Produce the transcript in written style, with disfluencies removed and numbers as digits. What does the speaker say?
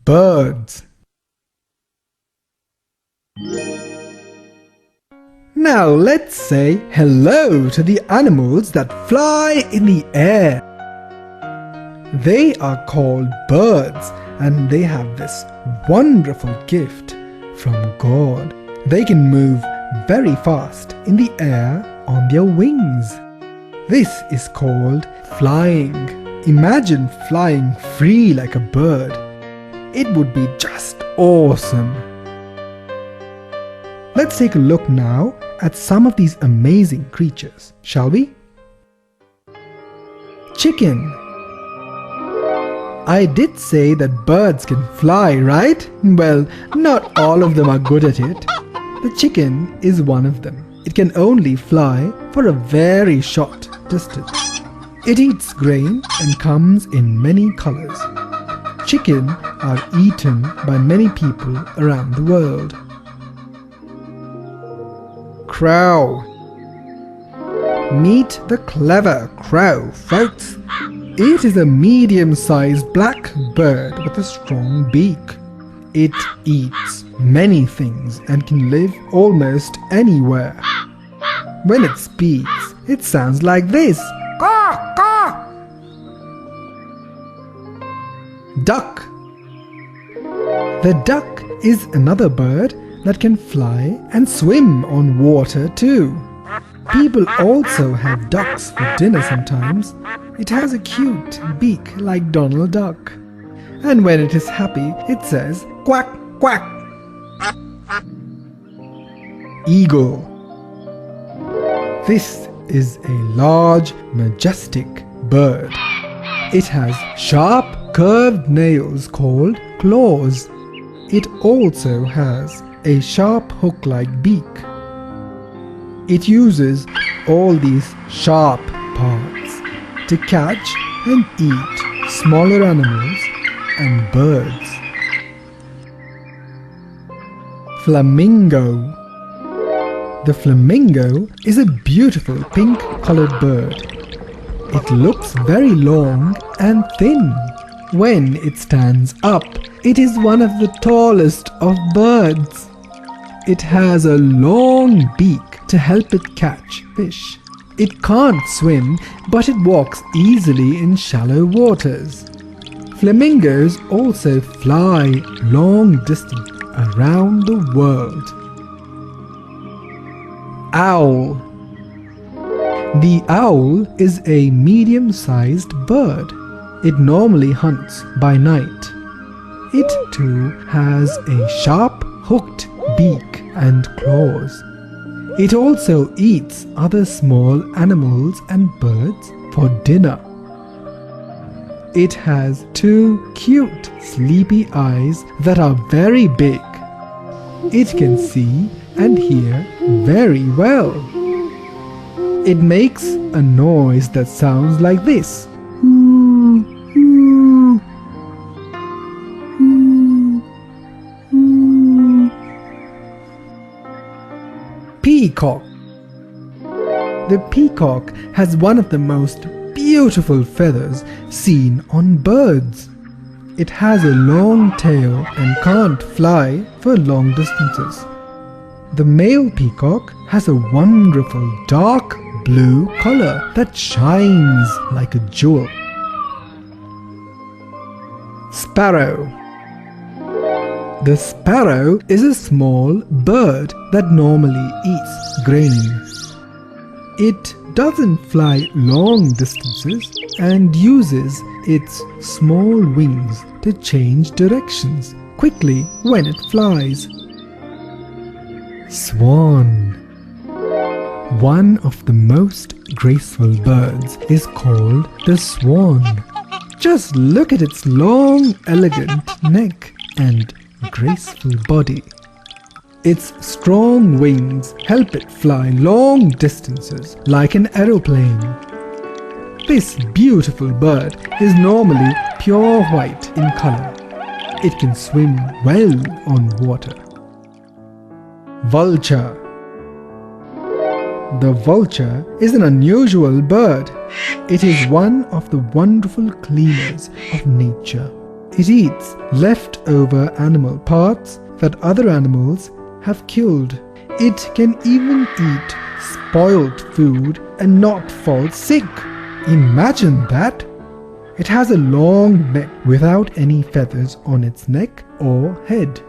birds. Now let's say hello to the animals that fly in the air. They are called birds, and they have this wonderful gift from God. They can move very fast in the air on their wings. This is called flying. Imagine flying free like a bird. It would be just awesome. Let's take a look now at some of these amazing creatures, shall we? Chicken. I did say that birds can fly, right? Well, not all of them are good at it. The chicken is one of them. It can only fly for a very short distance. It eats grain and comes in many colors. Chicken are eaten by many people around the world. Crow. Meet the clever crow, folks. It is a medium-sized black bird with a strong beak. It eats many things and can live almost anywhere. When it speaks, it sounds like this. Caw, caw. Duck. The duck is another bird that can fly and swim on water too. People also have ducks for dinner sometimes. It has a cute beak like Donald Duck. And when it is happy, it says quack, quack. Eagle. This is a large, majestic bird. It has sharp, curved nails called claws. It also has a sharp hook-like beak. It uses all these sharp parts to catch and eat smaller animals and birds. Flamingo. The flamingo is a beautiful pink-colored bird. It looks very long and thin. When it stands up, it is one of the tallest of birds. It has a long beak to help it catch fish. It can't swim, but it walks easily in shallow waters. Flamingos also fly long distance around the world. Owl. The owl is a medium-sized bird. It normally hunts by night. It too has a sharp, hooked beak and claws. It also eats other small animals and birds for dinner. It has two cute, sleepy eyes that are very big. It can see and hear very well. It makes a noise that sounds like this. Peacock. The peacock has one of the most beautiful feathers seen on birds. It has a long tail and can't fly for long distances. The male peacock has a wonderful dark blue color that shines like a jewel. Sparrow. The sparrow is a small bird that normally eats grain. It doesn't fly long distances and uses its small wings to change directions quickly when it flies. Swan. One of the most graceful birds is called the swan. Just look at its long, elegant neck and graceful body. Its strong wings help it fly long distances like an aeroplane. This beautiful bird is normally pure white in color. It can swim well on water. Vulture. The vulture is an unusual bird. It is one of the wonderful cleaners of nature. It eats leftover animal parts that other animals have killed. It can even eat spoiled food and not fall sick. Imagine that! It has a long neck without any feathers on its neck or head.